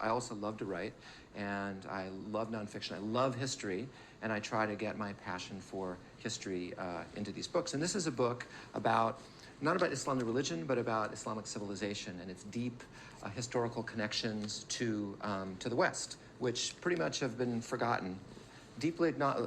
I also love to write, and I love nonfiction. I love history, and I try to get my passion for history into these books. And this is a book about, not about Islam the religion, but about Islamic civilization and its deep historical connections to the West, which pretty much have been forgotten,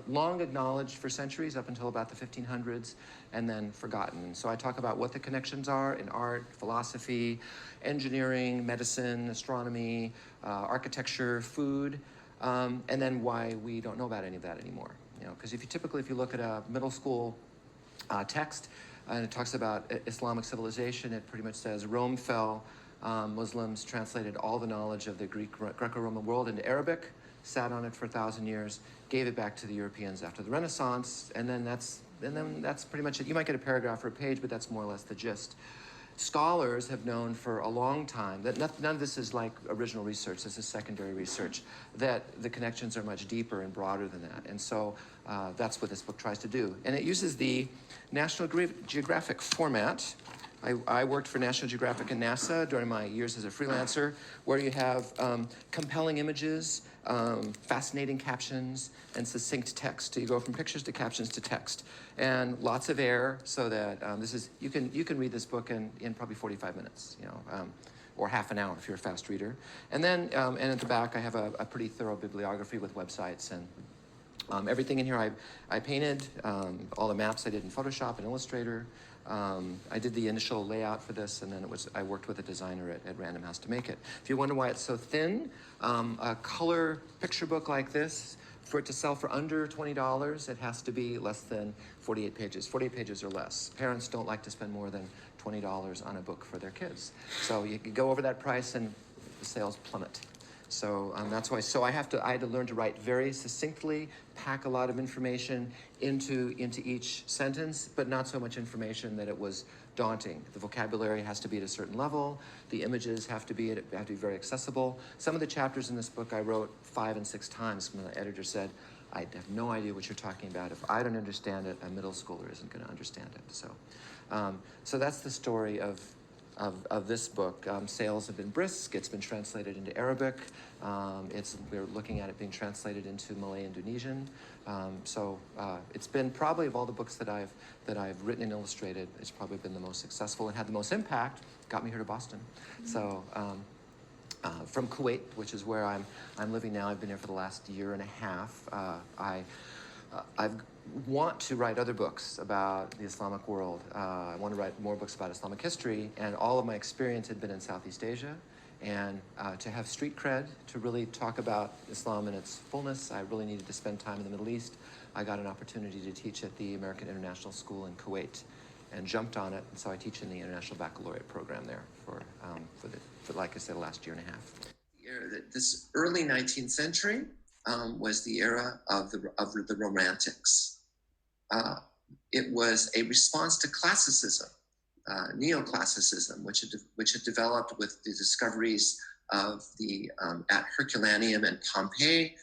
long acknowledged for centuries up until about the 1500s, and then forgotten. And so I talk about what the connections are in art, philosophy, engineering, medicine, astronomy, architecture, food, and then why we don't know about any of that anymore. You know, because if you look at a middle school text, and it talks about Islamic civilization, it pretty much says Rome fell. Muslims translated all the knowledge of the Greco-Roman world into Arabic, sat on it for 1,000 years, gave it back to the Europeans after the Renaissance, and then that's pretty much it. You might get a paragraph or a page, but that's more or less the gist. Scholars have known for a long time that none of this is like original research, this is secondary research, that the connections are much deeper and broader than that. And so that's what this book tries to do. And it uses the National Geographic format. I worked for National Geographic and NASA during my years as a freelancer, where you have compelling images, fascinating captions, and succinct text. You go from pictures to captions to text, and lots of air, so that you can read this book in probably 45 minutes, or half an hour if you're a fast reader. And then and at the back I have a pretty thorough bibliography with websites and everything in here I painted, all the maps I did in Photoshop and Illustrator. I did the initial layout for this, and then I worked with a designer at Random House to make it. If you wonder why it's so thin, a color picture book like this, for it to sell for under $20, it has to be less than 48 pages. 48 pages or less. Parents don't like to spend more than $20 on a book for their kids. So you can go over that price and the sales plummet. So that's why. So I had to learn to write very succinctly, pack a lot of information into each sentence, but not so much information that it was daunting. The vocabulary has to be at a certain level. The images have to be very accessible. Some of the chapters in this book I wrote 5 and 6 times when the editor said, "I have no idea what you're talking about. If I don't understand it, a middle schooler isn't going to understand it." So that's the story of this book. Sales have been brisk. It's been translated into Arabic. We're looking at it being translated into Malay Indonesian. It's been probably, of all the books that I've written and illustrated, it's probably been the most successful and had the most impact. Got me here to Boston. So from Kuwait, which is where I'm living now. I've been here for the last year and a half. I want to write other books about the Islamic world. I want to write more books about Islamic history, and all of my experience had been in Southeast Asia. And to have street cred, to really talk about Islam in its fullness, I really needed to spend time in the Middle East. I got an opportunity to teach at the American International School in Kuwait and jumped on it. And so I teach in the International Baccalaureate program there for like I said, the last year and a half. This early 19th century was the era of the Romantics. It was a response to classicism, neoclassicism, which had developed with the discoveries of at Herculaneum and Pompeii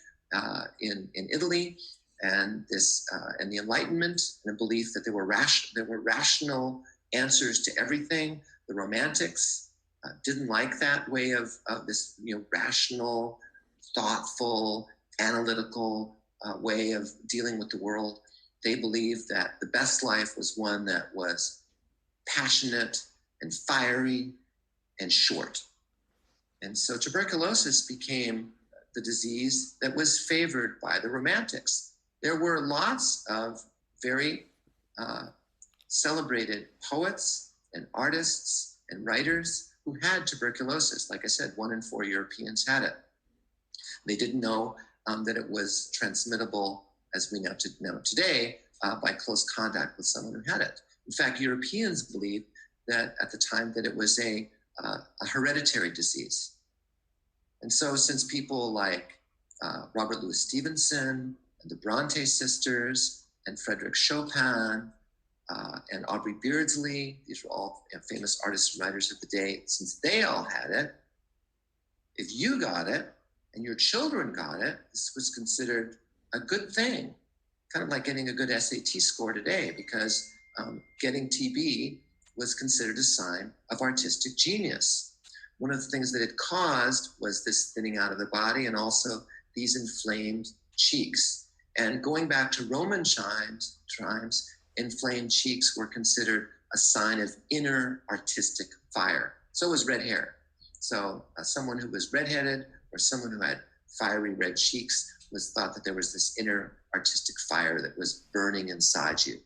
in Italy, and the Enlightenment, and a belief that there were rational answers to everything. The Romantics didn't like that way of this rational, thoughtful, analytical way of dealing with the world. They believed that the best life was one that was passionate and fiery and short. And so tuberculosis became the disease that was favored by the Romantics. There were lots of very celebrated poets and artists and writers who had tuberculosis. Like I said, 1 in 4 Europeans had it. They didn't know that it was transmittable, as we know today, by close contact with someone who had it. In fact, Europeans believed that at the time that it was a hereditary disease. And so since people like Robert Louis Stevenson and the Bronte sisters and Frederick Chopin and Aubrey Beardsley, these were all famous artists and writers of the day, since they all had it, if you got it and your children got it, this was considered a good thing, kind of like getting a good SAT score today, because getting TB was considered a sign of artistic genius. one of the things that it caused was this thinning out of the body and also these inflamed cheeks. And going back to Roman times, inflamed cheeks were considered a sign of inner artistic fire. So was red hair. So someone who was redheaded or someone who had fiery red cheeks was thought that there was this inner artistic fire that was burning inside you.